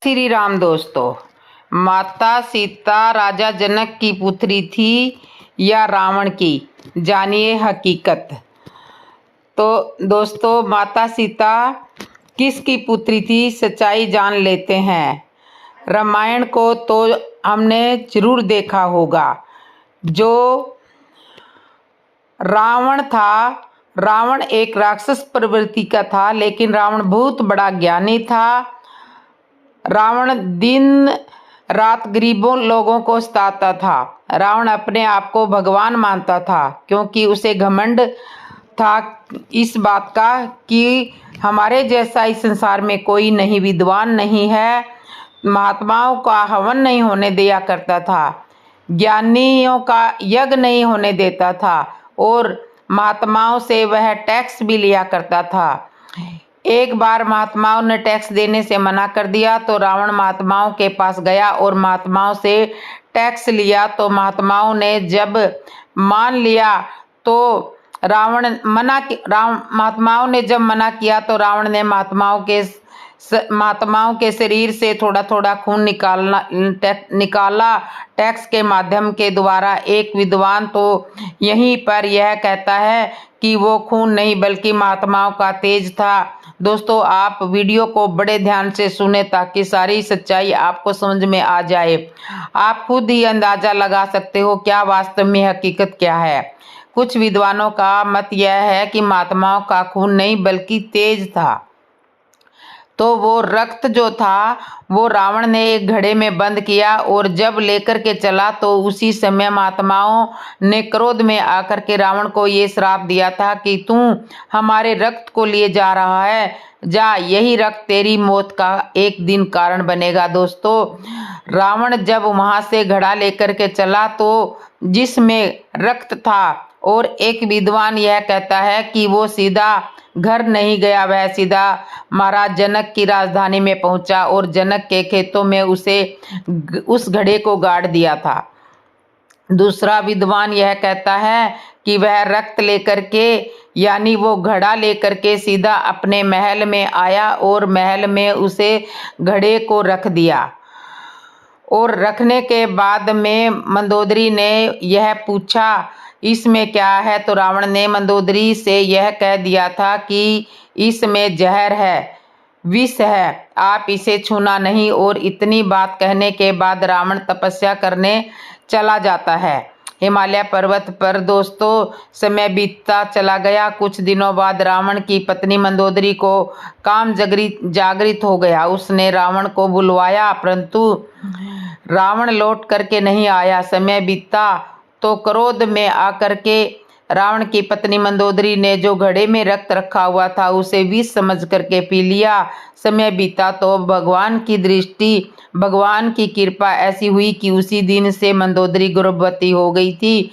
श्री राम दोस्तों, माता सीता राजा जनक की पुत्री थी या रावण की, जानिए हकीकत। तो दोस्तों, माता सीता किसकी पुत्री थी, सच्चाई जान लेते हैं। रामायण को तो हमने जरूर देखा होगा। जो रावण था, रावण एक राक्षस प्रवृत्ति का था, लेकिन रावण बहुत बड़ा ज्ञानी था। रावण दिन रात गरीबों लोगों को सताता था। रावण अपने आप को भगवान मानता था, क्योंकि उसे घमंड था इस बात का कि हमारे जैसा इस संसार में कोई नहीं, विद्वान नहीं है। महात्माओं का हवन नहीं होने दिया करता था, ज्ञानियों का यज्ञ नहीं होने देता था, और महात्माओं से वह टैक्स भी लिया करता था। एक बार महात्माओं ने टैक्स देने से मना कर दिया, तो रावण महात्माओं के पास गया और महात्माओं से टैक्स लिया। तो महात्माओं ने जब मान लिया तो महात्माओं ने जब मना किया तो रावण ने महात्माओं के शरीर से थोड़ा थोड़ा खून निकाला टैक्स के माध्यम के द्वारा। एक विद्वान तो यहीं पर यह कहता है कि वो खून नहीं बल्कि महात्माओं का तेज था। दोस्तों, आप वीडियो को बड़े ध्यान से सुने ताकि सारी सच्चाई आपको समझ में आ जाए। आप खुद ही अंदाजा लगा सकते हो क्या वास्तव में हकीकत क्या है। कुछ विद्वानों का मत यह है कि महात्माओं का खून नहीं बल्कि तेज था। तो वो रक्त जो था वो रावण ने एक घड़े में बंद किया, और जब लेकर के चला तो उसी समय महात्माओं ने क्रोध में आकर के रावण को ये श्राप दिया था कि तू हमारे रक्त को लिए जा रहा है, जा, यही रक्त तेरी मौत का एक दिन कारण बनेगा। दोस्तों, रावण जब वहां से घड़ा लेकर के चला तो जिसमें रक्त था, और एक विद्वान यह कहता है कि वो सीधा घर नहीं गया, वह सीधा महाराज जनक की राजधानी में पहुंचा और जनक के खेतों में उस घड़े को गाड़ दिया था। दूसरा विद्वान यह कहता है कि वह रक्त लेकर के, यानी वो घड़ा लेकर के सीधा अपने महल में आया और महल में उसे घड़े को रख दिया। और रखने के बाद में मंदोदरी ने यह पूछा इसमें क्या है, तो रावण ने मंदोदरी से यह कह दिया था कि इसमें जहर है, विष है, आप इसे छूना नहीं। और इतनी बात कहने के बाद रावण तपस्या करने चला जाता है हिमालय पर्वत पर। दोस्तों, समय बीतता चला गया। कुछ दिनों बाद रावण की पत्नी मंदोदरी को काम जागृत हो गया। उसने रावण को बुलवाया, परंतु रावण लौट करके नहीं आया। समय बीता तो क्रोध में आकर के रावण की पत्नी मंदोदरी ने जो घड़े में रक्त रखा हुआ था उसे विष समझ करके पी लिया। समय बीता तो भगवान की दृष्टि, भगवान की कृपा ऐसी हुई कि उसी दिन से मंदोदरी गर्भवती हो गई थी।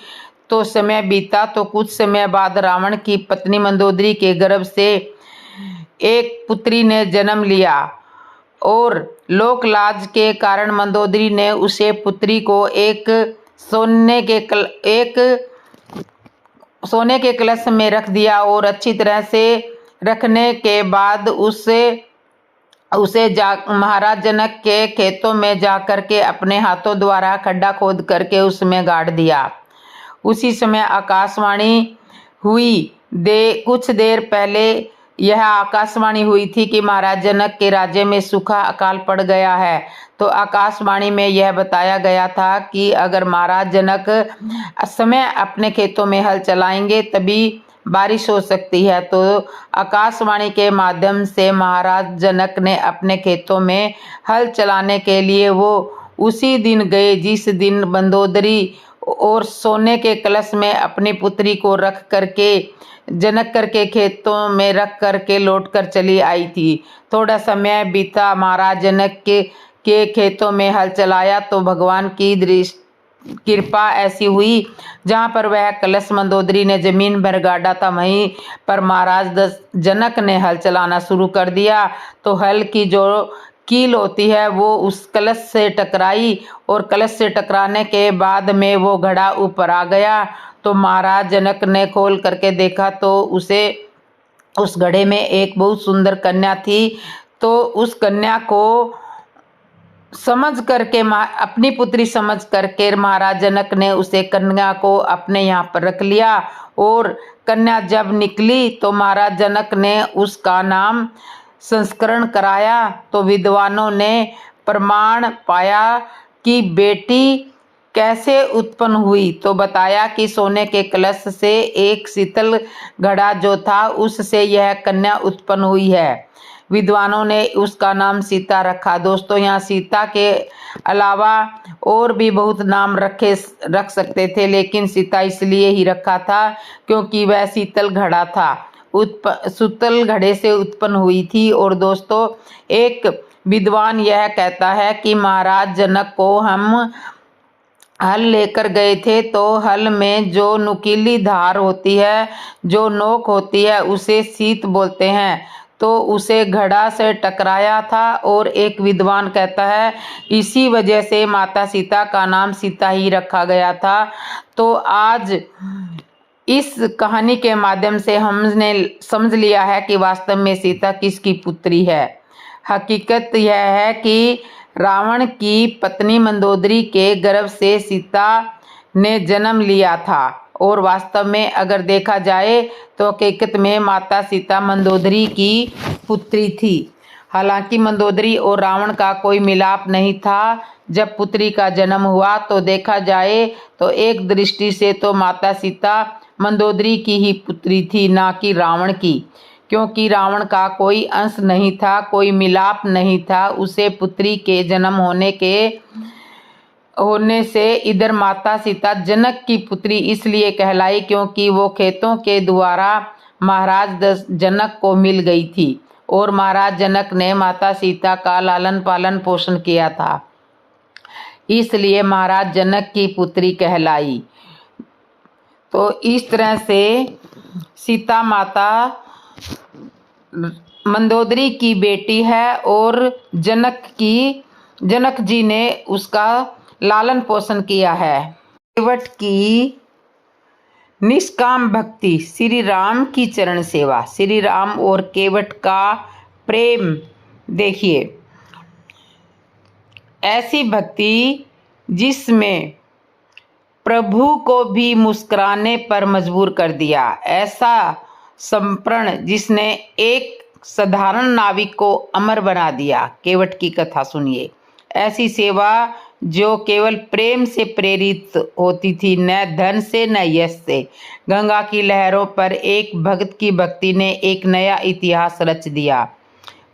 तो समय बीता तो कुछ समय बाद रावण की पत्नी मंदोदरी के गर्भ से एक पुत्री ने जन्म लिया, और लोक लाज के कारण मंदोदरी ने उसे पुत्री को एक सोने के कलश में रख दिया, और अच्छी तरह से रखने के बाद उसे महाराज जनक के खेतों में जाकर के अपने हाथों द्वारा खड्डा खोद करके उसमें गाड़ दिया। उसी समय आकाशवाणी हुई। कुछ देर पहले यह आकाशवाणी हुई थी कि महाराज जनक के राज्य में सूखा अकाल पड़ गया है। तो आकाशवाणी में यह बताया गया था कि अगर महाराज जनक समय अपने खेतों में हल चलाएंगे तभी बारिश हो सकती है। तो आकाशवाणी के माध्यम से महाराज जनक ने अपने खेतों में हल चलाने के लिए वो उसी दिन गए जिस दिन मंदोदरी और सोने के कलश में अपनी पुत्री को रख करके जनक करके खेतों में रख करके लौट कर चली आई थी। थोड़ा समय बीता, महाराज जनक के खेतों में हल चलाया तो भगवान की कृपा ऐसी हुई, जहाँ पर वह कलश मंदोदरी ने जमीन भर गाड़ा था वहीं पर महाराज जनक ने हल चलाना शुरू कर दिया। तो हल की जो कील होती है वो उस कलश से टकराई, और कलश से टकराने के बाद में वो घड़ा ऊपर आ गया। तो महाराज जनक ने खोल करके देखा तो उस घड़े में एक बहुत सुंदर कन्या थी। तो उस कन्या को समझ करके अपनी पुत्री समझ करके महाराज जनक ने उसे कन्या को अपने यहाँ पर रख लिया। और कन्या जब निकली तो महाराज जनक ने उसका नाम संस्करण कराया। तो विद्वानों ने प्रमाण पाया कि बेटी कैसे उत्पन्न हुई, तो बताया कि सोने के कलश से एक शीतल घड़ा जो था उससे यह कन्या उत्पन्न हुई है। विद्वानों ने उसका नाम सीता रखा। दोस्तों, यहाँ सीता के अलावा और भी बहुत नाम रख सकते थे, लेकिन सीता इसलिए ही रखा था क्योंकि वह शीतल घड़ा था, शीतल घड़े से उत्पन्न हुई थी। और दोस्तों, एक विद्वान यह कहता है कि महाराज जनक को हम हल लेकर गए थे, तो हल में जो नुकीली धार होती है, जो नोक होती है, उसे शीत बोलते हैं। तो उसे घड़ा से टकराया था। और एक विद्वान कहता है इसी वजह से माता सीता का नाम सीता ही रखा गया था। तो आज इस कहानी के माध्यम से हमने समझ लिया है कि वास्तव में सीता किसकी पुत्री है। हकीकत यह है कि रावण की पत्नी मंदोदरी के गर्भ से सीता ने जन्म लिया था। और वास्तव में अगर देखा जाए तो हकीकत में माता सीता मंदोदरी की पुत्री थी। हालांकि मंदोदरी और रावण का कोई मिलाप नहीं था। जब पुत्री का जन्म हुआ तो देखा जाए तो एक दृष्टि से तो माता सीता मंदोदरी की ही पुत्री थी, ना कि रावण की, क्योंकि रावण का कोई अंश नहीं था, कोई मिलाप नहीं था। उसे पुत्री के जन्म होने से इधर माता सीता जनक की पुत्री इसलिए कहलाई क्योंकि वो खेतों के द्वारा महाराज जनक को मिल गई थी और महाराज जनक ने माता सीता का लालन पालन पोषण किया था, इसलिए महाराज जनक की पुत्री कहलाई। तो इस तरह से सीता माता मंदोदरी की बेटी है और जनक जी ने उसका लालन पोषण किया है। केवट की निष्काम भक्ति, श्री राम की चरण सेवा। श्री राम और केवट का प्रेम देखिए, ऐसी भक्ति जिसमें प्रभु को भी मुस्कुराने पर मजबूर कर दिया, ऐसा समर्पण जिसने एक साधारण नाविक को अमर बना दिया। केवट की कथा सुनिए। ऐसी सेवा जो केवल प्रेम से प्रेरित होती थी, न धन से न यश से। गंगा की लहरों पर एक भक्त की भक्ति ने एक नया इतिहास रच दिया।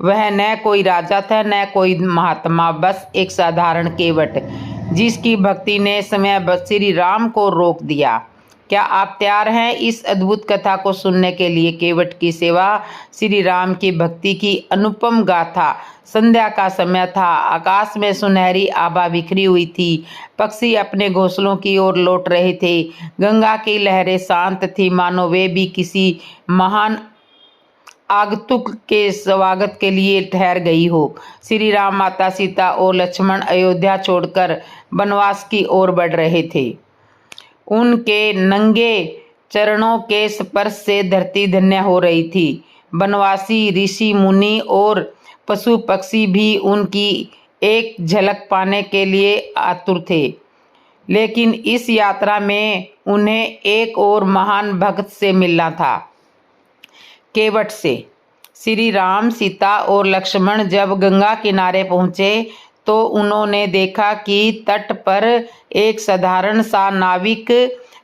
वह न कोई राजा था न कोई महात्मा, बस एक साधारण केवट जिसकी भक्ति ने समय श्री राम को रोक दिया। क्या आप तैयार हैं इस अद्भुत कथा को सुनने के लिए? केवट की सेवा, श्री राम की भक्ति की अनुपम गाथा। संध्या का समय था, आकाश में सुनहरी आभा बिखरी हुई थी, पक्षी अपने घोंसलों की ओर लौट रहे थे। गंगा की लहरें शांत थी, मानो वे भी किसी महान आगंतुक के स्वागत के लिए ठहर गई हो। श्री राम, माता सीता और लक्ष्मण अयोध्या छोड़कर वनवास की ओर बढ़ रहे थे। उनके नंगे चरणों के स्पर्श से धरती धन्य हो रही थी। वनवासी ऋषि मुनि और पशु पक्षी भी उनकी एक झलक पाने के लिए आतुर थे। लेकिन इस यात्रा में उन्हें एक और महान भक्त से मिलना था, केवट से। श्री राम, सीता और लक्ष्मण जब गंगा किनारे पहुँचे तो उन्होंने देखा कि तट पर एक साधारण सा नाविक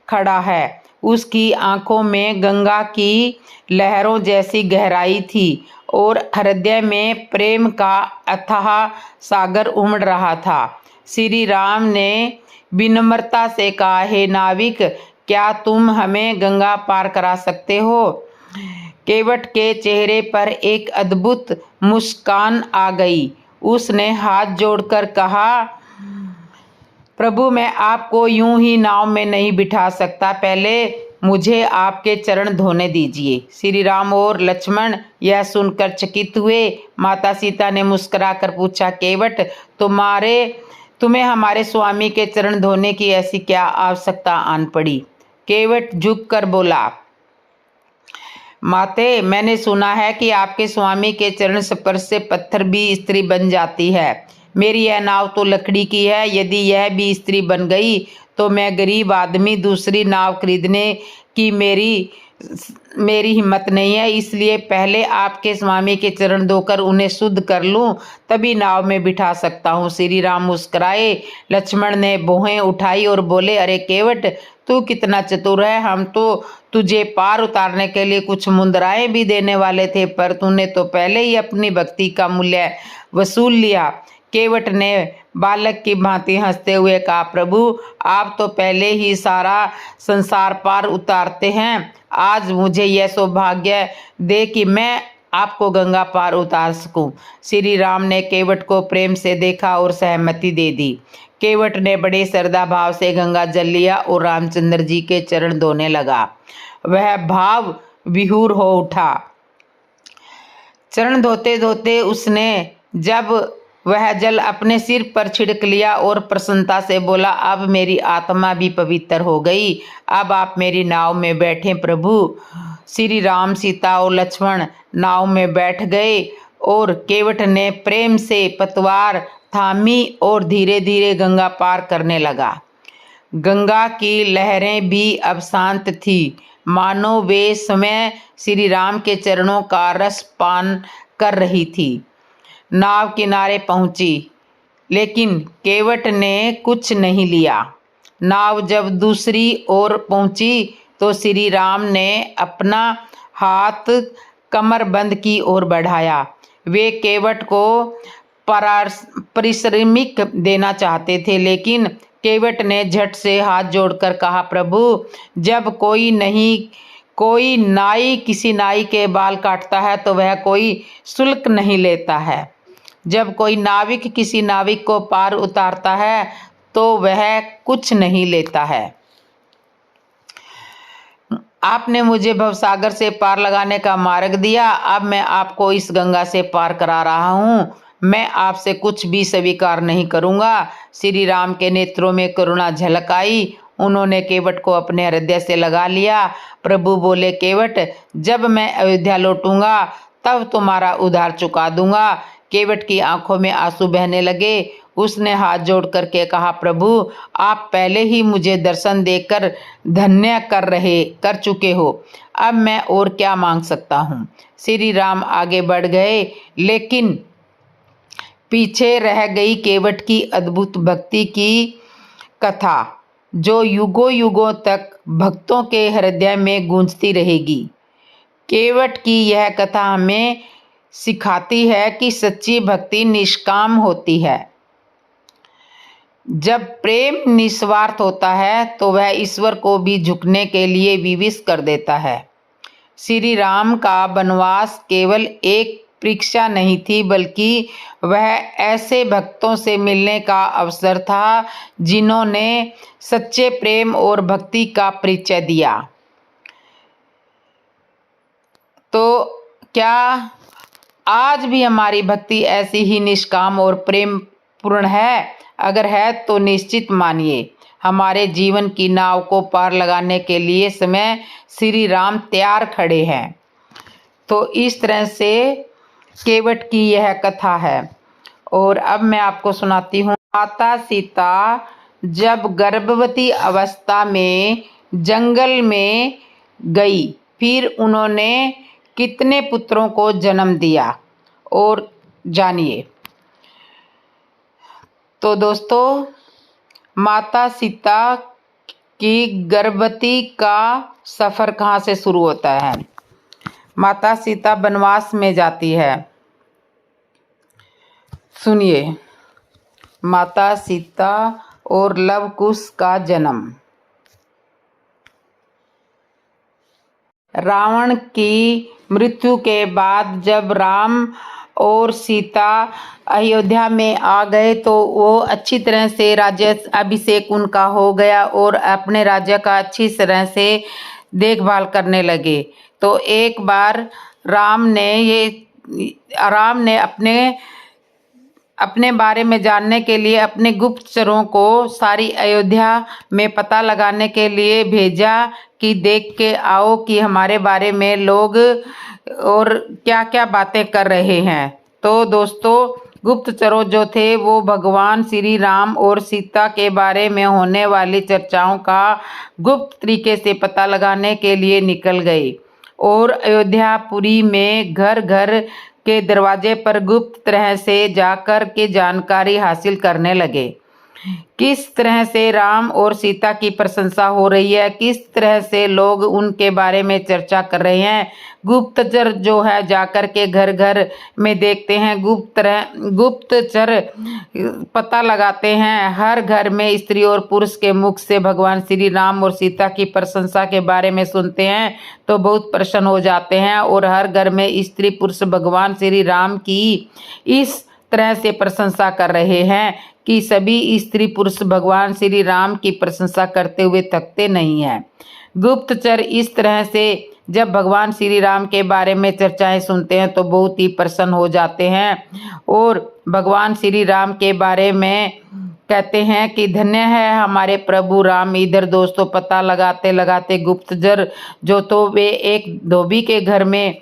खड़ा है। उसकी आंखों में गंगा की लहरों जैसी गहराई थी और हृदय में प्रेम का अथाह सागर उमड़ रहा था। श्री राम ने विनम्रता से कहा, हे नाविक, क्या तुम हमें गंगा पार करा सकते हो? केवट के चेहरे पर एक अद्भुत मुस्कान आ गई। उसने हाथ जोड़कर कहा, प्रभु, मैं आपको यूं ही नाव में नहीं बिठा सकता, पहले मुझे आपके चरण धोने दीजिए। श्री राम और लक्ष्मण यह सुनकर चकित हुए। माता सीता ने मुस्कुराकर पूछा, केवट, तुम्हें हमारे स्वामी के चरण धोने की ऐसी क्या आवश्यकता आन पड़ी? केवट झुककर बोला, माते, मैंने सुना है कि आपके स्वामी के चरण स्पर्श से पत्थर भी स्त्री बन जाती है। मेरी यह नाव तो लकड़ी की है, यदि यह भी स्त्री बन गई तो मैं गरीब आदमी दूसरी नाव खरीदने की मेरी हिम्मत नहीं है, इसलिए पहले आपके स्वामी के चरण धोकर उन्हें शुद्ध कर लूं, तभी नाव में बिठा सकता हूँ। श्री राम मुस्कुराए। लक्ष्मण ने भौहें उठाई और बोले, अरे केवट, तू कितना चतुर है। हम तो तुझे पार उतारने के लिए कुछ मुद्राएं भी देने वाले थे, पर तूने तो पहले ही अपनी भक्ति का मूल्य वसूल लिया। केवट ने बालक की भांति हंसते हुए कहा, प्रभु आप तो पहले ही सारा संसार पार उतारते हैं, आज मुझे यह सौभाग्य दे कि मैं आपको गंगा पार उतार सकूं। श्री राम ने केवट को प्रेम से देखा और सहमति दे दी। केवट ने बड़े श्रद्धा भाव से गंगा जल लिया और रामचंद्र जी के चरण धोने लगा। वह भाव विहूर हो उठा। चरण धोते धोते उसने जब वह जल अपने सिर पर छिड़क लिया और प्रसन्नता से बोला, अब मेरी आत्मा भी पवित्र हो गई, अब आप मेरी नाव में बैठें प्रभु। श्री राम, सीता और लक्ष्मण नाव में बैठ गए और केवट ने प्रेम से पतवार थामी और धीरे धीरे गंगा पार करने लगा। गंगा की लहरें भी अब शांत थी, मानो वे समय श्री राम के चरणों का रस पान कर रही थी। नाव किनारे पहुंची, लेकिन केवट ने कुछ नहीं लिया। नाव जब दूसरी ओर पहुंची तो श्री राम ने अपना हाथ कमरबंद की ओर बढ़ाया। वे केवट को पारिश्रमिक देना चाहते थे, लेकिन केवट ने झट से हाथ जोड़कर कहा, प्रभु जब कोई नाई किसी नाई के बाल काटता है तो वह कोई शुल्क नहीं लेता है। जब कोई नाविक किसी नाविक को पार उतारता है तो वह कुछ नहीं लेता है। आपने मुझे भवसागर से पार लगाने का मार्ग दिया, अब मैं आपको इस गंगा से पार करा रहा हूँ। मैं आपसे कुछ भी स्वीकार नहीं करूँगा। श्री राम के नेत्रों में करुणा झलक आई। उन्होंने केवट को अपने हृदय से लगा लिया। प्रभु बोले, केवट जब मैं अयोध्या लौटूंगा तब तुम्हारा उधार चुका दूंगा। केवट की आंखों में आंसू बहने लगे। उसने हाथ जोड़ करके कहा, प्रभु आप पहले ही मुझे दर्शन देकर धन्य कर चुके हो, अब मैं और क्या मांग सकता हूँ। श्री राम आगे बढ़ गए, लेकिन पीछे रह गई केवट की अद्भुत भक्ति की कथा, जो युगों युगों तक भक्तों के हृदय में गूंजती रहेगी। केवट की यह कथा हमें सिखाती है कि सच्ची भक्ति निष्काम होती है। जब प्रेम निस्वार्थ होता है तो वह ईश्वर को भी झुकने के लिए विवश कर देता है। श्री राम का वनवास केवल एक परीक्षा नहीं थी, बल्कि वह ऐसे भक्तों से मिलने का अवसर था जिन्होंने सच्चे प्रेम और भक्ति का परिचय दिया। तो क्या आज भी हमारी भक्ति ऐसी ही निष्काम और प्रेम पूर्ण है? अगर है तो निश्चित मानिए हमारे जीवन की नाव को पार लगाने के लिए समय श्री राम तैयार खड़े हैं। तो इस तरह से केवट की यह कथा है। और अब मैं आपको सुनाती हूँ। माता सीता जब गर्भवती अवस्था में जंगल में गई, फिर उन्होंने कितने पुत्रों को जन्म दिया और जानिए। तो दोस्तों, माता सीता की गर्भवती का सफ़र कहाँ से शुरू होता है? माता सीता वनवास में जाती है। सुनिए, माता सीता और लव कुश का जन्म। रावण की मृत्यु के बाद जब राम और सीता अयोध्या में आ गए तो वो अच्छी तरह से राज्य अभिषेक उनका हो गया और अपने राज्य का अच्छी तरह से देखभाल करने लगे। तो एक बार राम ने अपने बारे में जानने के लिए अपने गुप्तचरों को सारी अयोध्या में पता लगाने के लिए भेजा कि देख के आओ कि हमारे बारे में लोग और क्या क्या बातें कर रहे हैं। तो दोस्तों, गुप्तचरों जो थे वो भगवान श्री राम और सीता के बारे में होने वाली चर्चाओं का गुप्त तरीके से पता लगाने के लिए निकल गए और अयोध्यापुरी में घर घर के दरवाजे पर गुप्त तरह से जाकर के जानकारी हासिल करने लगे। किस तरह से राम और सीता की प्रशंसा हो रही है, किस तरह से लोग उनके बारे में चर्चा कर रहे हैं। गुप्तचर जो है जाकर के घर घर में देखते हैं, गुप्तचर पता लगाते हैं। हर घर में स्त्री और पुरुष के मुख से भगवान श्री राम और सीता की प्रशंसा के बारे में सुनते हैं तो बहुत प्रसन्न हो जाते हैं और हर घर में स्त्री पुरुष भगवान श्री राम की इस तरह से प्रशंसा कर रहे हैं कि सभी स्त्री पुरुष भगवान श्री राम की प्रशंसा करते हुए थकते नहीं हैं। गुप्तचर इस तरह से जब भगवान श्री राम के बारे में चर्चाएं सुनते हैं तो बहुत ही प्रसन्न हो जाते हैं और भगवान श्री राम के बारे में कहते हैं कि धन्य है हमारे प्रभु राम। इधर दोस्तों पता लगाते लगाते गुप्तचर जो तो वे एक धोबी के घर में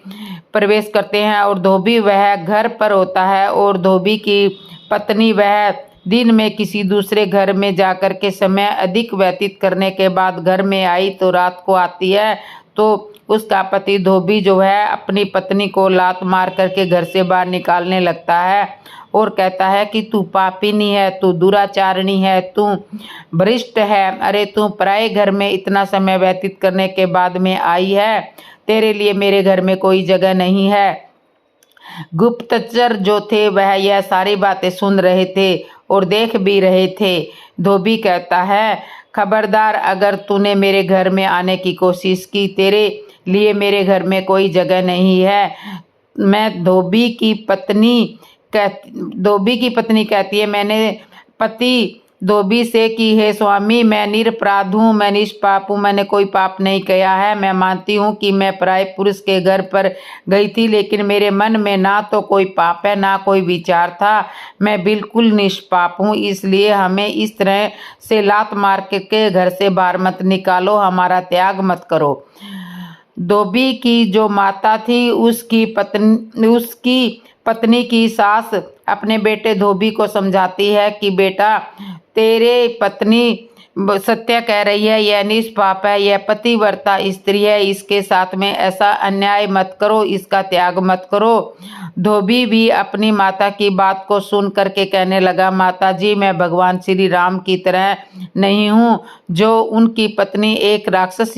प्रवेश करते हैं और धोबी वह घर पर होता है और धोबी की पत्नी वह दिन में किसी दूसरे घर में जाकर के समय अधिक व्यतीत करने के बाद घर में आई तो रात को आती है तो उसका पति धोबी जो है अपनी पत्नी को लात मार करके घर से बाहर निकालने लगता है और कहता है कि तू पापिनी है, तू दुराचारणी है, तू भ्रष्ट है, अरे तू पराये घर में इतना समय व्यतीत करने के बाद में आई है, तेरे लिए मेरे घर में कोई जगह नहीं है। गुप्तचर जो थे वह यह सारी बातें सुन रहे थे और देख भी रहे थे। धोबी कहता है खबरदार, अगर तूने मेरे घर में आने की कोशिश की तेरे लिए मेरे घर में कोई जगह नहीं है। मैं धोबी की पत्नी कहती है मैंने पति धोबी से कि हे स्वामी, मैं निरपराध हूँ, मैं निष्पाप हूँ, मैंने कोई पाप नहीं किया है। मैं मानती हूँ कि मैं पराये पुरुष के घर पर गई थी लेकिन मेरे मन में ना तो कोई पाप है ना कोई विचार था, मैं बिल्कुल निष्पाप हूँ। इसलिए हमें इस तरह से लात मार के घर से बाहर मत निकालो, हमारा त्याग मत करो। धोबी की जो माता थी उसकी पत्नी की सास अपने बेटे धोबी को समझाती है कि बेटा तेरे पत्नी सत्य कह रही है, यह निष्पाप है, यह पतिव्रता स्त्री है, इसके साथ में ऐसा अन्याय मत करो, इसका त्याग मत करो। धोबी भी अपनी माता की बात को सुन करके कहने लगा माता जी, मैं भगवान श्री राम की तरह नहीं हूँ जो उनकी पत्नी एक राक्षस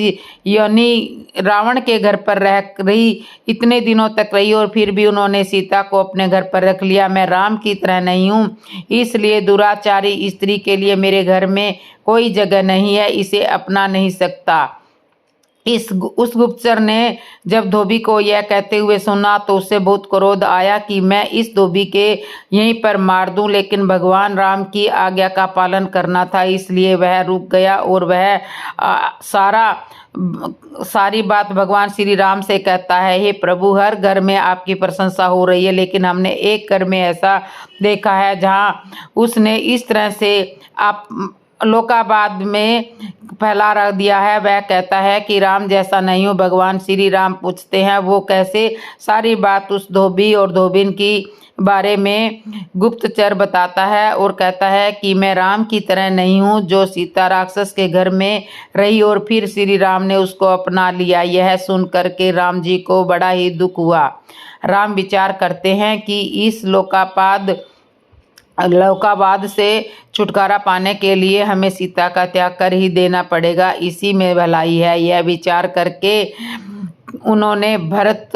यानी रावण के घर पर रह रही, इतने दिनों तक रही और फिर भी उन्होंने सीता को अपने घर पर रख लिया। मैं राम की तरह नहीं हूँ, इसलिए दुराचारी स्त्री के लिए मेरे घर में कोई जगह नहीं है, इसे अपना नहीं सकता। उस गुप्तचर ने जब धोबी को यह कहते हुए सुना तो उसे बहुत क्रोध आया कि मैं इस धोबी के यहीं पर मार दूं, लेकिन भगवान राम की आज्ञा का पालन करना था, इसलिए वह रुक गया और वह सारी बात भगवान श्री राम से कहता है हे प्रभु, हर घर में आपकी प्रशंसा हो रही है लेकिन हमने एक घर में ऐसा देखा है जहाँ उसने इस तरह से आप लोकाबाद में फैला रख दिया है। वह कहता है कि राम जैसा नहीं हो। भगवान श्री राम पूछते हैं वो कैसे। सारी बात उस धोबी और धोबिन की बारे में गुप्तचर बताता है और कहता है कि मैं राम की तरह नहीं हूँ जो सीता राक्षस के घर में रही और फिर श्री राम ने उसको अपना लिया। यह सुन करके राम जी को बड़ा ही दुख हुआ। राम विचार करते हैं कि इस लोकाबाद से छुटकारा पाने के लिए हमें सीता का त्याग कर ही देना पड़ेगा, इसी में भलाई है। यह विचार करके उन्होंने भरत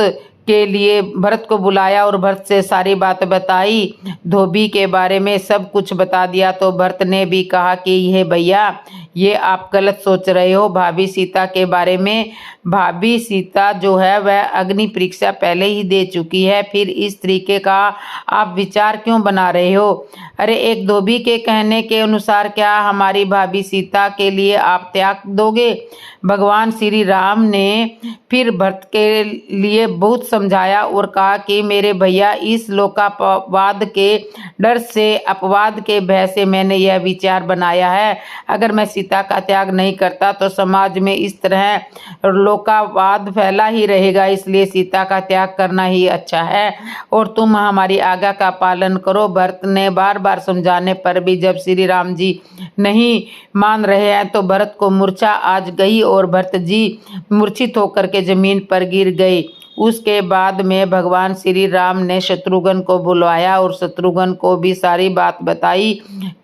को बुलाया और भरत से सारी बात बताई, धोबी के बारे में सब कुछ बता दिया। तो भरत ने भी कहा कि ये भैया ये आप गलत सोच रहे हो भाभी सीता के बारे में। भाभी सीता जो है वह अग्नि परीक्षा पहले ही दे चुकी है, फिर इस तरीके का आप विचार क्यों बना रहे हो। अरे एक धोबी के कहने के अनुसार क्या हमारी भाभी सीता के लिए आप त्याग दोगे। भगवान श्री राम ने फिर भरत के लिए बहुत समझाया और कहा कि मेरे भैया इस लोकापवाद के डर से अपवाद के भय से मैंने यह विचार बनाया है। अगर मैं सीता का त्याग नहीं करता तो समाज में इस तरह लोकावाद फैला ही रहेगा। इसलिए सीता का त्याग करना ही अच्छा है और तुम हमारी आज्ञा का पालन करो। भरत ने बार बार समझाने पर भी जब श्री राम जी नहीं मान रहे हैं तो भरत को मूर्छा आ गई और भरत जी मूर्छित होकर के जमीन पर गिर गए। उसके बाद में भगवान श्री राम ने शत्रुघ्न को बुलवाया और शत्रुघ्न को भी सारी बात बताई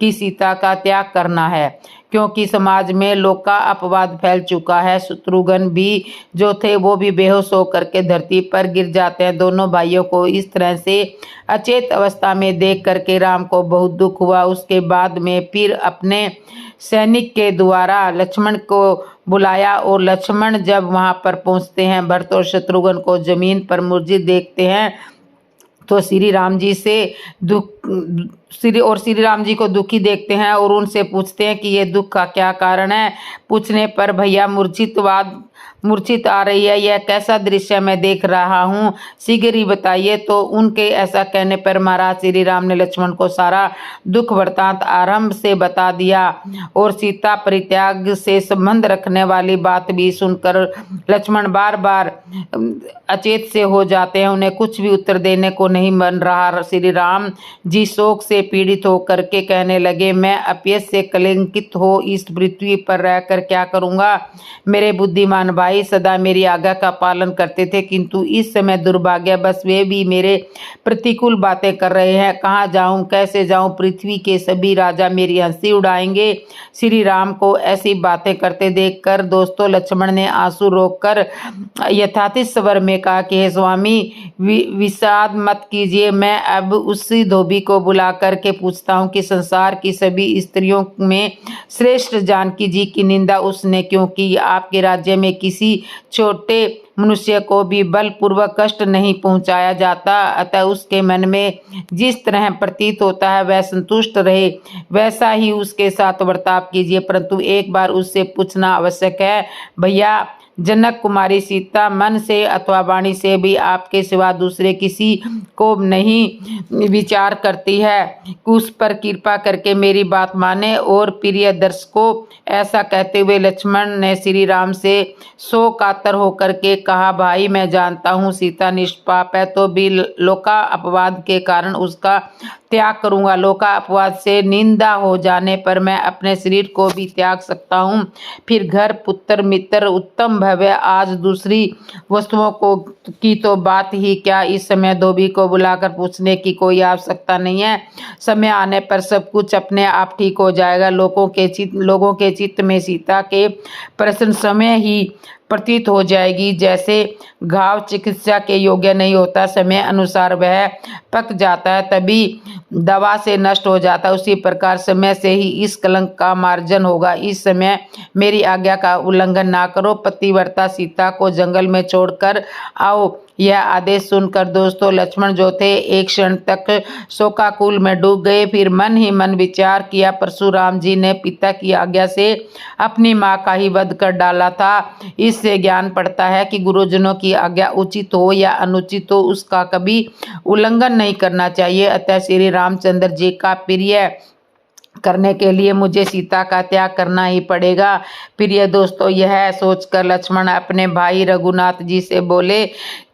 कि सीता का त्याग करना है, क्योंकि समाज में लोक का अपवाद फैल चुका है। शत्रुघ्न भी जो थे वो भी बेहोश होकर के धरती पर गिर जाते हैं। दोनों भाइयों को इस तरह से अचेत अवस्था में देख करके राम को बहुत दुख हुआ। उसके बाद में फिर अपने सैनिक के द्वारा लक्ष्मण को बुलाया और लक्ष्मण जब वहां पर पहुंचते हैं, भरत और शत्रुघ्न को जमीन पर मूर्छित देखते हैं तो श्री राम जी से श्री राम जी को दुखी देखते हैं और उनसे पूछते हैं कि ये दुख का क्या कारण है। पूछने पर भैया मूर्छित आ रही है, यह कैसा दृश्य मैं देख रहा हूँ, शीघ्र ही बताइए। तो उनके ऐसा कहने पर महाराज श्री राम ने लक्ष्मण को सारा दुख वृत्तांत आरंभ से बता दिया और सीता परित्याग से संबंध रखने वाली बात भी सुनकर लक्ष्मण बार बार अचेत से हो जाते हैं। उन्हें कुछ भी उत्तर देने को नहीं मन रहा। श्री राम जी शोक से पीड़ित होकर के कहने लगे, मैं अपयश से कलंकित हो इस पृथ्वी पर रहकर क्या करूँगा। मेरे बुद्धिमान भाई सदा मेरी आज्ञा का पालन करते थे, किंतु इस समय दुर्भाग्य बस वे भी मेरे प्रतिकूल बातें कर रहे हैं। कहाँ जाऊं, कैसे जाऊं, पृथ्वी के सभी राजा मेरी हंसी उड़ाएंगे। श्री राम को ऐसी बातें करते देखकर दोस्तों लक्ष्मण ने आंसू रोककर यथातिथ स्वर में कहा कि हे स्वामी विषाद मत कीजिए, मैं अब उसी धोबी को बुला करके पूछता हूँ कि संसार की सभी स्त्रियों में श्रेष्ठ जानकी जी की निंदा उसने क्यों की। आपके राज्य में किसी छोटे मनुष्य को भी बलपूर्वक कष्ट नहीं पहुंचाया जाता, अतः उसके मन में जिस तरह प्रतीत होता है वह संतुष्ट रहे, वैसा ही उसके साथ बर्ताव कीजिए। परंतु एक बार उससे पूछना आवश्यक है, भैया जनक कुमारी सीता मन से अथवा वाणी से भी आपके सिवा दूसरे किसी को नहीं विचार करती है, उस पर कृपा करके मेरी बात माने। और प्रिय दर्शकों, ऐसा कहते हुए लक्ष्मण ने श्री राम से शोकातर होकर के कहा, भाई मैं जानता हूँ सीता निष्पाप है, तो भी लोका अपवाद के कारण उसका त्याग करूँगा। लोका अपवाद से निंदा हो जाने पर मैं अपने शरीर को भी त्याग सकता हूँ, फिर घर पुत्र मित्र उत्तम भव्य आज दूसरी वस्तुओं को की तो बात ही क्या। इस समय धोबी को बुलाकर पूछने की कोई आवश्यकता नहीं है, समय आने पर सब कुछ अपने आप ठीक हो जाएगा। लोगों के चित्त में सीता के प्रश्न समय ही प्रतीत हो जाएगी। जैसे घाव चिकित्सा के योग्य नहीं होता, समय अनुसार वह पक जाता है तभी दवा से नष्ट हो जाता है, उसी प्रकार समय से ही इस कलंक का मार्जन होगा। इस समय मेरी आज्ञा का उल्लंघन ना करो, पतिव्रता सीता को जंगल में छोड़कर आओ। यह आदेश सुनकर दोस्तों लक्ष्मण जो थे एक क्षण तक शोकाकुल में डूब गए, फिर मन ही मन विचार किया, परशुराम जी ने पिता की आज्ञा से अपनी माँ का ही वध कर डाला था। इससे ज्ञान पड़ता है कि गुरुजनों की आज्ञा उचित हो या अनुचित हो उसका कभी उल्लंघन नहीं करना चाहिए। अतः श्री रामचंद्र जी का प्रिय करने के लिए मुझे सीता का त्याग करना ही पड़ेगा। प्रिय दोस्तों, यह सोचकर लक्ष्मण अपने भाई रघुनाथ जी से बोले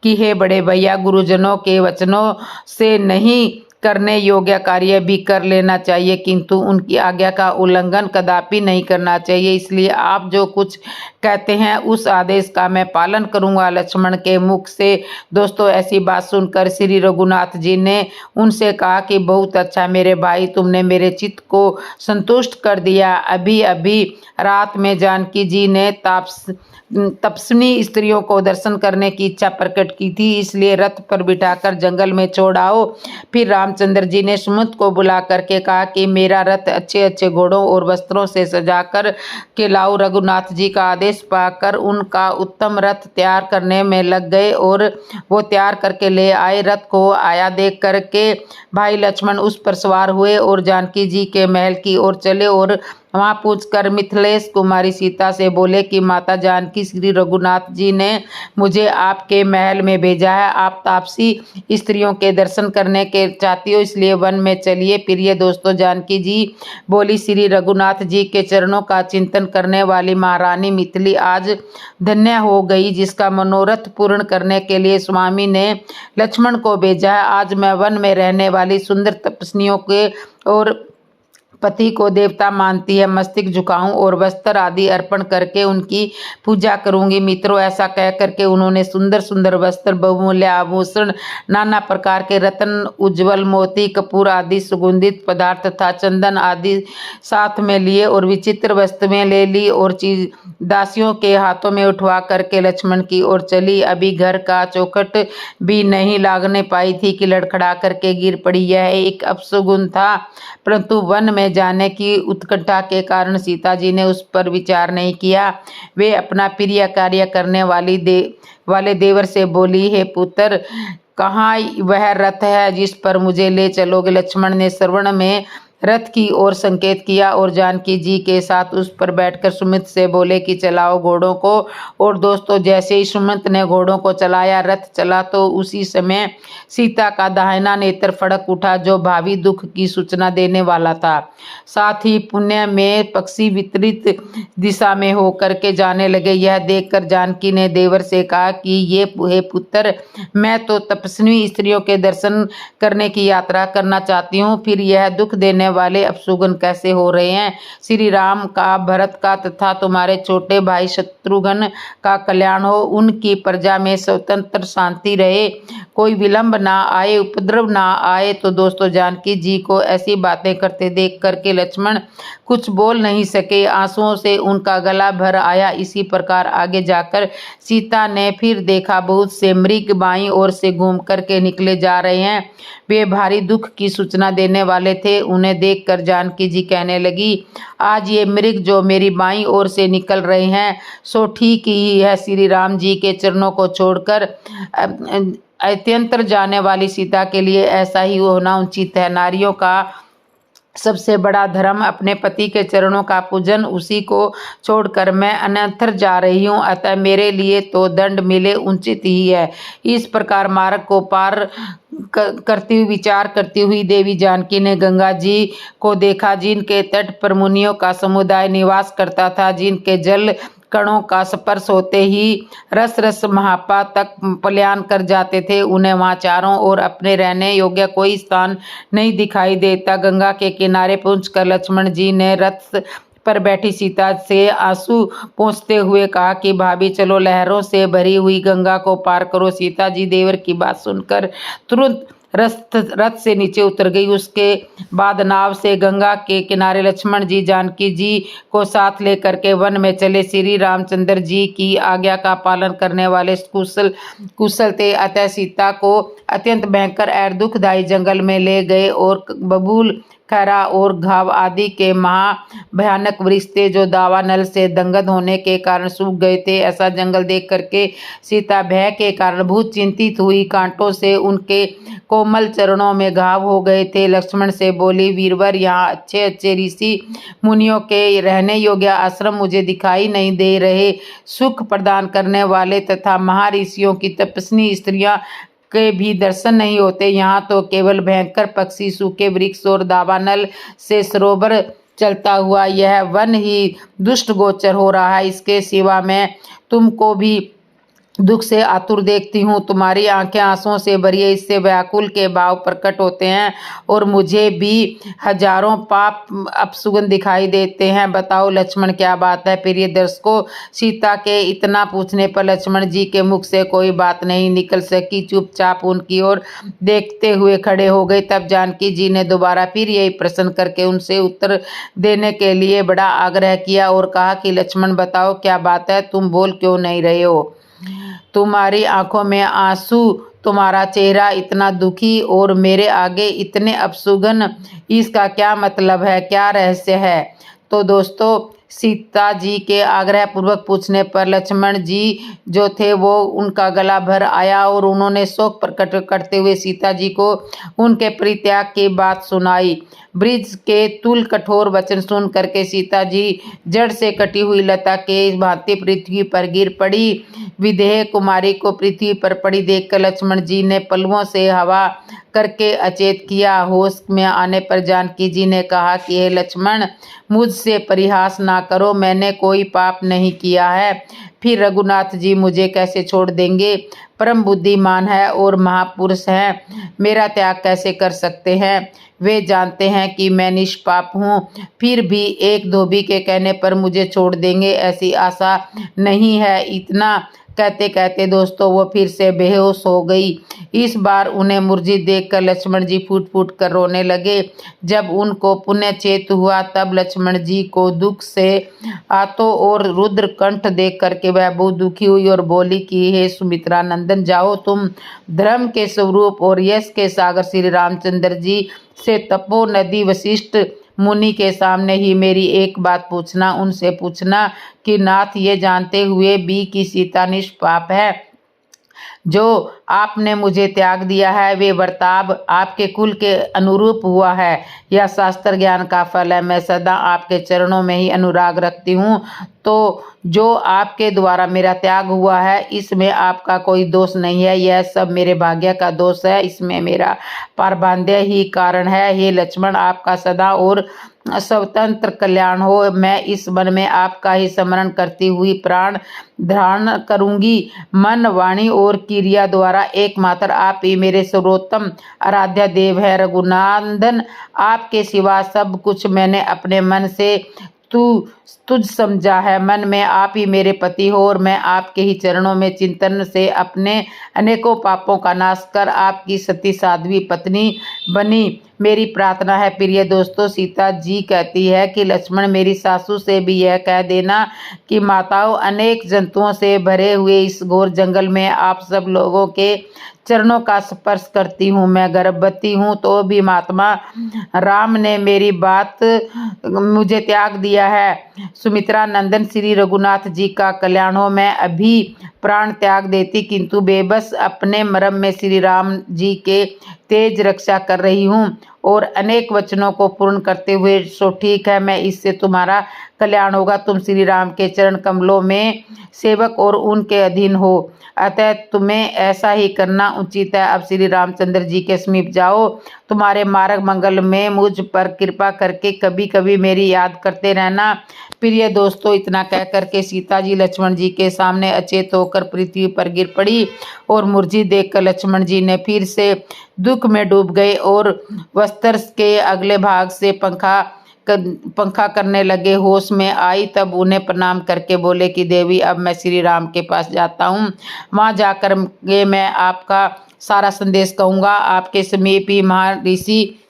कि हे बड़े भैया, गुरुजनों के वचनों से नहीं करने योग्य कार्य भी कर लेना चाहिए, किंतु उनकी आज्ञा का उल्लंघन कदापि नहीं करना चाहिए। इसलिए आप जो कुछ कहते हैं उस आदेश का मैं पालन करूंगा। लक्ष्मण के मुख से दोस्तों ऐसी बात सुनकर श्री रघुनाथ जी ने उनसे कहा कि बहुत अच्छा मेरे भाई, तुमने मेरे चित्त को संतुष्ट कर दिया। अभी अभी रात में जानकी जी ने तपस्वी स्त्रियों को दर्शन करने की इच्छा प्रकट की थी, इसलिए रथ पर बिठाकर जंगल में छोड़ आओ। फिर रामचंद्र जी ने सुमंत को बुला करके कहा कि मेरा रथ अच्छे अच्छे घोड़ों और वस्त्रों से सजाकर के लाओ। रघुनाथ जी का आदेश पाकर उनका उत्तम रथ तैयार करने में लग गए और वो तैयार करके ले आए। रथ को आया देख करके भाई लक्ष्मण उस पर सवार हुए और जानकी जी के महल की ओर चले और वहां पूछकर मिथिलेश कुमारी सीता से बोले कि माता जानकी, श्री रघुनाथ जी ने मुझे आपके महल में भेजा है। आप तापसी स्त्रियों के दर्शन करने के चाहती हो, इसलिए वन में चलिए। प्रिय दोस्तों, जानकी जी बोली, श्री रघुनाथ जी के चरणों का चिंतन करने वाली महारानी मिथिली आज धन्य हो गई, जिसका मनोरथ पूर्ण करने के लिए स्वामी ने लक्ष्मण को भेजा है। आज मैं वन में रहने वाली सुंदर तपस्वियों के और पति को देवता मानती है, मस्तक झुकाऊं और वस्त्र आदि अर्पण करके उनकी पूजा करूंगी। मित्रों, ऐसा कह करके उन्होंने सुंदर सुंदर वस्त्र, बहुमूल्य आभूषण, नाना प्रकार के रत्न, उज्जवल मोती, कपूर आदि सुगंधित पदार्थ तथा चंदन आदि साथ में लिए और विचित्र वस्तुएं ले ली और चीज दासियों के हाथों में उठवा करके लक्ष्मण की ओर चली। अभी घर का चौखट भी नहीं लागने पाई थी कि लड़खड़ा करके गिर पड़ी। यह एक अपशगुन था, परंतु वन में जाने की उत्कंठा के कारण सीता जी ने उस पर विचार नहीं किया। वे अपना प्रिय कार्य करने वाले देवर से बोली, हे पुत्र, कहाँ वह रथ है जिस पर मुझे ले चलोगे? लक्ष्मण ने श्रवण में रथ की ओर संकेत किया और जानकी जी के साथ उस पर बैठकर सुमित से बोले कि चलाओ घोड़ों को। और दोस्तों, जैसे ही सुमित ने घोड़ों को चलाया, रथ चला, तो उसी समय सीता का दाहिना नेत्र फड़क उठा, जो भावी दुख की सूचना देने वाला था। साथ ही पुण्य में पक्षी विपरीत दिशा में होकर के जाने लगे। यह देखकर जानकी ने देवर से कहा कि ये हे पुत्र, मैं तो तपस्वी स्त्रियों के दर्शन करने की यात्रा करना चाहती हूँ, फिर यह दुख देने वाले अपशगुन कैसे हो रहे हैं? श्री राम का, भरत का तथा तुम्हारे छोटे भाई शत्रुघ्न का कल्याण हो, उनकी प्रजा में स्वतंत्र शांति रहे, कोई विलंब ना आए, उपद्रव ना आए। तो दोस्तों, जानकी जी को ऐसी बातें करते देख करके लक्ष्मण कुछ बोल नहीं सके, आंसुओं से उनका गला भर आया। इसी प्रकार आगे जाकर सीता ने फिर देखा, बहुत से मृग बाईं ओर से घूम करके निकले जा रहे हैं। वे भारी दुख की सूचना देने वाले थे। उन्हें देखकर जानकी जी कहने लगी, आज ये मृग जो मेरी बाईं ओर से निकल रहे हैं, सो ठीक ही है। श्री राम जी के चरणों को छोड़कर अत्यंतर जाने वाली सीता के लिए ऐसा ही होना उचित है। नारियों का सबसे बड़ा धर्म अपने पति के चरणों का पूजन, उसी को छोड़कर मैं अन्यत्र जा रही हूँ, अतः मेरे लिए तो दंड मिले उचित ही है। इस प्रकार मार्ग को पार करती हुई विचार करती हुई देवी जानकी ने गंगा जी को देखा, जिनके तट पर मुनियों का समुदाय निवास करता था, जिनके जल कणों का स्पर्श होते ही रस रस महापा तक पलायन कर जाते थे। उन्हें वहां चारों ओर अपने रहने योग्य कोई स्थान नहीं दिखाई देता। गंगा के किनारे पहुंचकर लक्ष्मण जी ने रथ पर बैठी सीता से आंसू पोंछते हुए कहा कि भाभी, चलो, लहरों से भरी हुई गंगा को पार करो। सीता जी देवर की बात सुनकर तुरंत रथ से नीचे उतर गई। उसके बाद नाव से गंगा के किनारे लक्ष्मण जी जानकी जी को साथ लेकर के वन में चले। श्री रामचंद्र जी की आज्ञा का पालन करने वाले कुशल थे, अतः सीता को अत्यंत भयंकर और दुखदायी जंगल में ले गए और बबूल, खैरा और घाव आदि के भयानक वृक्ष थे, जो दावानल से दंगत होने के कारण सूख गए थे। ऐसा जंगल देख करके सीता भय के कारण बहुत चिंतित हुई। कांटों से उनके कोमल चरणों में घाव हो गए थे। लक्ष्मण से बोली, वीरवर, यहाँ अच्छे अच्छे ऋषि मुनियों के रहने योग्य आश्रम मुझे दिखाई नहीं दे रहे। सुख प्रदान करने वाले तथा महर्षियों की तपस्वी स्त्रियां के भी दर्शन नहीं होते। यहाँ तो केवल भयंकर पक्षी, सूखे वृक्ष और दावानल से सरोवर चलता हुआ यह वन ही दुष्ट गोचर हो रहा है। इसके सिवा मैं तुमको भी दुख से आतुर देखती हूँ। तुम्हारी आंखें आंसुओं से भरी है, इससे व्याकुल के भाव प्रकट होते हैं और मुझे भी हजारों पाप अपशगुन दिखाई देते हैं। बताओ लक्ष्मण, क्या बात है? प्रिय दर्शकों, सीता के इतना पूछने पर लक्ष्मण जी के मुख से कोई बात नहीं निकल सकी। चुपचाप उनकी ओर देखते हुए खड़े हो गए। तब जानकी जी ने दोबारा फिर यही प्रश्न करके उनसे उत्तर देने के लिए बड़ा आग्रह किया और कहा कि लक्ष्मण, बताओ क्या बात है? तुम बोल क्यों नहीं रहे हो? तुम्हारी आंखों में आंसू, तुम्हारा चेहरा इतना दुखी और मेरे आगे इतने अपशगुन, इसका क्या मतलब है? क्या रहस्य है? तो दोस्तों सीता जी के आग्रह पूर्वक पूछने पर लक्ष्मण जी जो थे वो उनका गला भर आया और उन्होंने शोक प्रकट करते हुए सीता जी को उनके परित्याग की बात सुनाई। ब्रिज के तुल कठोर वचन सुन करके सीता जी जड़ से कटी हुई लता के भांति पृथ्वी पर गिर पड़ी। विदेह कुमारी को पृथ्वी पर पड़ी देखकर लक्ष्मण जी ने पलवों से हवा करके अचेत किया। होश में आने पर जानकी जी ने कहा कि हे लक्ष्मण, मुझसे परिहास ना करो, मैंने कोई पाप नहीं किया है, फिर रघुनाथ जी मुझे कैसे छोड़ देंगे? परम बुद्धिमान है और महापुरुष हैं, मेरा त्याग कैसे कर सकते हैं? वे जानते हैं कि मैं निष्पाप हूँ, फिर भी एक धोबी के कहने पर मुझे छोड़ देंगे ऐसी आशा नहीं है। इतना कहते कहते दोस्तों वो फिर से बेहोश हो गई। इस बार उन्हें मूर्छित देखकर लक्ष्मण जी फूट फूट कर रोने लगे। जब उनको पुनः चेत हुआ तब लक्ष्मण जी को दुख से आतों और रुद्र कंठ देख करके वह बहुत दुखी हुई और बोली कि हे सुमित्रा नंदन, जाओ तुम धर्म के स्वरूप और यश के सागर श्री रामचंद्र जी से तपो नदी वशिष्ठ मुनि के सामने ही मेरी एक बात पूछना। उनसे पूछना कि नाथ, ये जानते हुए भी कि सीता निष्पाप है, जो आपने मुझे त्याग दिया है, वे बर्ताव आपके कुल के अनुरूप हुआ है या शास्त्र ज्ञान का फल है? मैं सदा आपके चरणों में ही अनुराग रखती हूँ, तो जो आपके द्वारा मेरा त्याग हुआ है इसमें आपका कोई दोष नहीं है, यह सब मेरे भाग्य का दोष है, इसमें मेरा पारबांध्य ही कारण है। हे लक्ष्मण, आपका सदा और स्वतंत्र कल्याण हो। मैं इस वन में आपका ही स्मरण करती हुई प्राण धारण करूंगी। मन, वाणी और क्रिया द्वारा एकमात्र आप ही मेरे सर्वोत्तम आराध्य देव है। रघुनंदन, आपके सिवा सब कुछ मैंने अपने मन से तुझ समझा है। मन में आप ही मेरे पति हो और मैं आपके ही चरणों में चिंतन से अपने अनेकों पापों का नाश कर आपकी सती साध्वी पत्नी बनी। मेरी प्रार्थना है प्रिय दोस्तों, सीता जी कहती है कि लक्ष्मण, मेरी सासू से भी यह कह देना कि माताओं, अनेक जंतुओं से भरे हुए इस घोर जंगल में आप सब लोगों के चरणों का स्पर्श करती हूँ। मैं गर्भवती हूँ तो भी महात्मा राम ने मेरी बात मुझे त्याग दिया है। सुमित्रा नंदन, श्री रघुनाथ जी का कल्याण हो। मैं अभी प्राण त्याग देती, किंतु बेबस अपने मरम में श्री राम जी के तेज रक्षा कर रही हूँ और अनेक वचनों को पूर्ण करते हुए। सो ठीक है, मैं इससे तुम्हारा कल्याण होगा। तुम श्री राम के चरण कमलों में सेवक और उनके अधीन हो, अतः तुम्हें ऐसा ही करना उचित है। अब श्री रामचंद्र जी के समीप जाओ। तुम्हारे मार्ग मंगल में मुझ पर कृपा करके कभी कभी मेरी याद करते रहना। प्रिय दोस्तों, इतना कह करके सीता जी लक्ष्मण जी के सामने अचेत होकर पृथ्वी पर गिर पड़ी और मूर्छित देखकर लक्ष्मण जी ने फिर से दुख में डूब गए और वस्त्र के अगले भाग से पंखा करने लगे। होश में आई तब उन्हें प्रणाम करके बोले कि देवी, अब मैं श्री राम के पास जाता हूँ, वहाँ जाकर मैं आपका सारा संदेश कहूँगा। आपके समीप ही महर्षि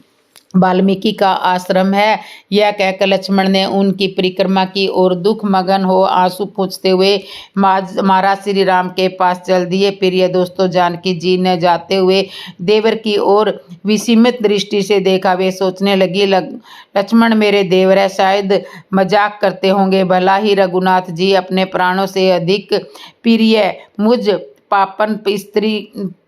वाल्मीकि का आश्रम है। यह कहकर लक्ष्मण ने उनकी परिक्रमा की और दुख मगन हो आंसू पोंछते हुए महाराज श्री राम के पास चल दिए। प्रिय दोस्तों, जानकी जी ने जाते हुए देवर की ओर विस्मित दृष्टि से देखा। वे सोचने लगी, लक्ष्मण मेरे देवर है, शायद मजाक करते होंगे। भला ही रघुनाथ जी अपने प्राणों से अधिक प्रिय मुझ पापन स्त्री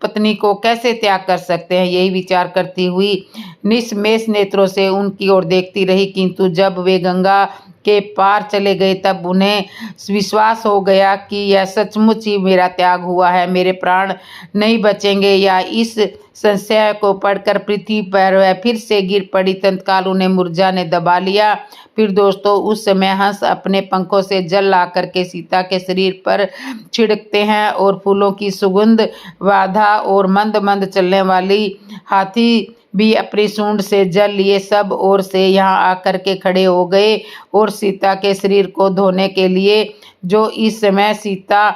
पत्नी को कैसे त्याग कर सकते हैं? यही विचार करती हुई निष्मेष नेत्रों से उनकी ओर देखती रही, किंतु जब वे गंगा के पार चले गए तब उन्हें विश्वास हो गया कि यह सचमुच ही मेरा त्याग हुआ है, मेरे प्राण नहीं बचेंगे। या इस संशय को पढ़कर पृथ्वी पर वह फिर से गिर पड़ी। तत्काल उन्हें मूर्छा ने दबा लिया। फिर दोस्तों, उस समय हंस अपने पंखों से जल ला करके सीता के शरीर पर छिड़कते हैं और फूलों की सुगंध वाधा और मंद मंद चलने वाली हाथी भी अपनी सूंड से जल लिए सब ओर से यहाँ आकर के खड़े हो गए और सीता के शरीर को धोने के लिए, जो इस समय सीता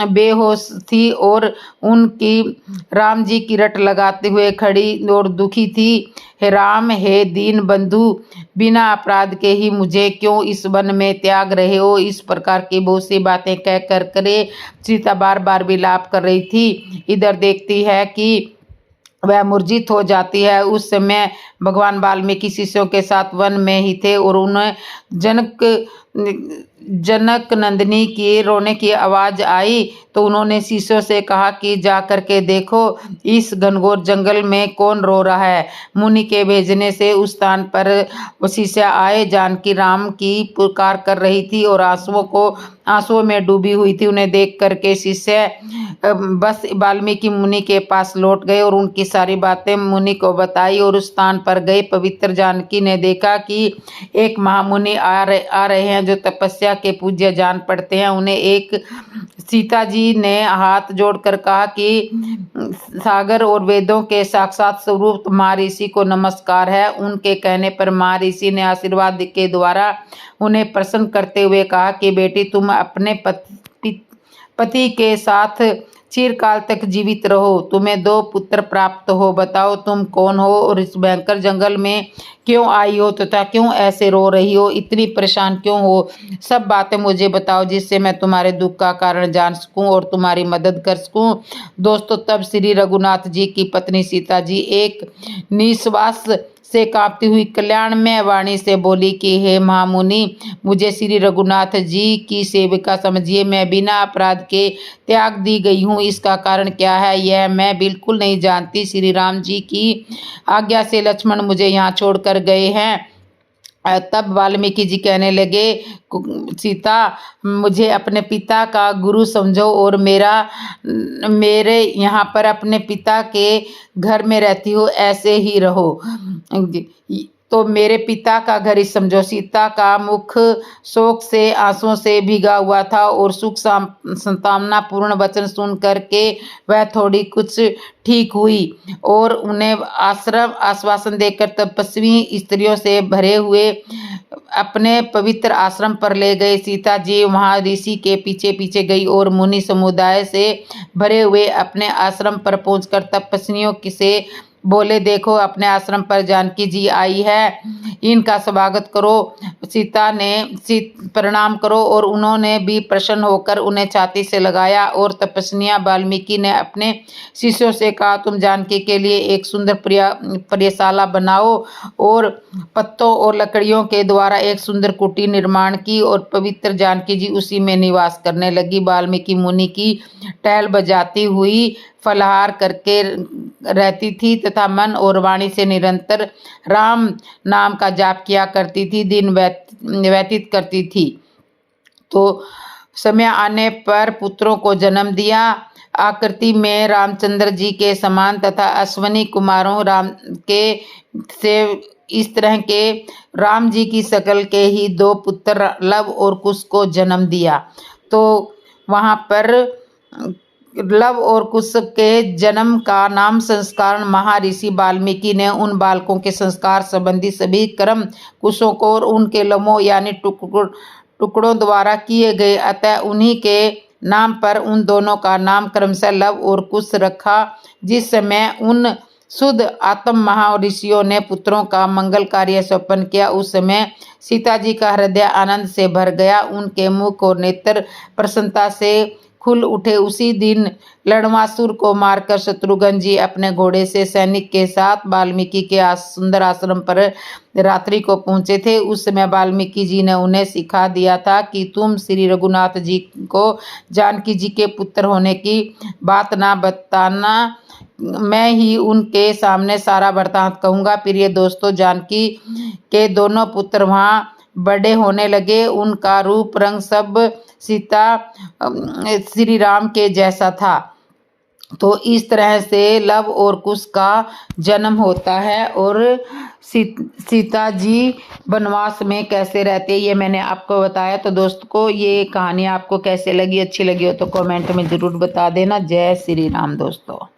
बेहोश थी और उनकी राम जी की रट लगाते हुए खड़ी और दुखी थी। हे राम, हे दीन बंधु, बिना अपराध के ही मुझे क्यों इस वन में त्याग रहे हो? इस प्रकार की बहुत सी बातें कह कर सीता बार बार विलाप कर रही थी। इधर देखती है कि वह मूर्छित हो जाती है। उस समय भगवान वाल्मीकि शिष्यों के साथ वन में ही थे और उन्हें जनक नंदिनी की रोने की आवाज आई तो उन्होंने शिष्यों से कहा कि जा करके देखो इस घनघोर जंगल में कौन रो रहा है। मुनि के भेजने से उस स्थान पर वो शिष्य आए। जानकी राम की पुकार कर रही थी और आंसुओं में डूबी हुई थी। उन्हें देख करके शिष्य बस वाल्मीकि मुनि के पास लौट गए और उनकी सारी बातें मुनि को बताई और उस स्थान पर गए। पवित्र जानकी ने देखा कि एक महामुनि आ रहे हैं जो तपस्या के पूज्य जान पड़ते हैं। उन्हें एक सीता जी ने हाथ जोड़कर कहा कि सागर और वेदों के साक्षात स्वरूप महर्षि को नमस्कार है। उनके कहने पर महर्षि ने आशीर्वाद के द्वारा उन्हें प्रसन्न करते हुए कहा कि बेटी तुम अपने पति के साथ चिरकाल तक जीवित रहो। तुम्हें 2 पुत्र प्राप्त हो। बताओ तुम कौन हो और इस भयंकर जंगल में क्यों आई हो तथा क्यों ऐसे रो रही हो, इतनी परेशान क्यों हो। सब बातें मुझे बताओ जिससे मैं तुम्हारे दुख का कारण जान सकूं और तुम्हारी मदद कर सकूं। दोस्तों तब श्री रघुनाथ जी की पत्नी सीता जी एक निश्वास से कांपती हुई कल्याणमय वाणी से बोली कि हे महामुनि, मुझे श्री रघुनाथ जी की सेविका समझिए। मैं बिना अपराध के त्याग दी गई हूँ। इसका कारण क्या है यह मैं बिल्कुल नहीं जानती। श्री राम जी की आज्ञा से लक्ष्मण मुझे यहाँ छोड़कर गए हैं। तब वाल्मीकि जी कहने लगे सीता मुझे अपने पिता का गुरु समझो और मेरे यहाँ पर अपने पिता के घर में रहती हो ऐसे ही रहो। तो मेरे पिता का घर ही समझो। सीता का मुख शोक से आंसुओं से भीगा हुआ था और सुख संतामना पूर्ण वचन सुन करके वह थोड़ी कुछ ठीक हुई और उन्हें आश्वासन देकर तपस्वी स्त्रियों से भरे हुए अपने पवित्र आश्रम पर ले गए। सीता जी वहां ऋषि के पीछे पीछे गई और मुनि समुदाय से भरे हुए अपने आश्रम पर पहुंचकर तपस्वियों से बोले देखो अपने आश्रम पर जानकी जी आई है, इनका स्वागत करो। सीता ने प्रणाम करो और उन्होंने भी प्रसन्न होकर उन्हें छाती से लगाया। और तपस्वियां वाल्मीकि ने अपने शिष्यों से कहा तुम जानकी के लिए एक सुंदर पर्यशाला बनाओ और पत्तों और लकड़ियों के द्वारा एक सुंदर कुटी निर्माण की और पवित्र जानकी जी उसी में निवास करने लगी। वाल्मीकि मुनि की टहल बजाती हुई फलाहार करके रहती थी तथा मन और वाणी से निरंतर राम नाम का जाप किया करती थी, दिन व्यतीत करती थी। तो समय आने पर पुत्रों को जन्म दिया। आकृति में रामचंद्र जी के समान तथा अश्वनी कुमारों राम के से इस तरह के राम जी की शकल के ही 2 पुत्र लव और कुश को जन्म दिया। तो वहाँ पर लव और कुश के जन्म का नाम संस्कार महर्षि वाल्मीकि ने उन बालकों के संस्कार संबंधी सभी कर्म कुशों को और उनके लवों यानी टुकड़ों द्वारा किए गए। अतः उन्हीं के नाम पर उन दोनों का नाम क्रमशः लव और कुश रखा। जिस समय उन शुद्ध आत्म महर्षियों ने पुत्रों का मंगल कार्य संपन्न किया उस समय सीता जी का हृदय आनंद से भर गया। उनके मुख और नेत्र प्रसन्नता से खुल उठे। उसी दिन लड़वासुर को मारकर शत्रुघ्न जी अपने घोड़े से सैनिक के साथ वाल्मीकि के सुंदर आश्रम पर रात्रि को पहुंचे थे। उस समय वाल्मीकि जी ने उन्हें सिखा दिया था कि तुम श्री रघुनाथ जी को जानकी जी के पुत्र होने की बात ना बताना, मैं ही उनके सामने सारा वृतांत कहूँगा। प्रिय दोस्तों, जानकी के दोनों पुत्र वहाँ बड़े होने लगे। उनका रूप रंग सब सीता श्री राम के जैसा था। तो इस तरह से लव और कुश का जन्म होता है और सीता जी वनवास में कैसे रहते ये मैंने आपको बताया। तो दोस्तों ये कहानी आपको कैसे लगी, अच्छी लगी हो तो कमेंट में ज़रूर बता देना। जय श्री राम दोस्तों।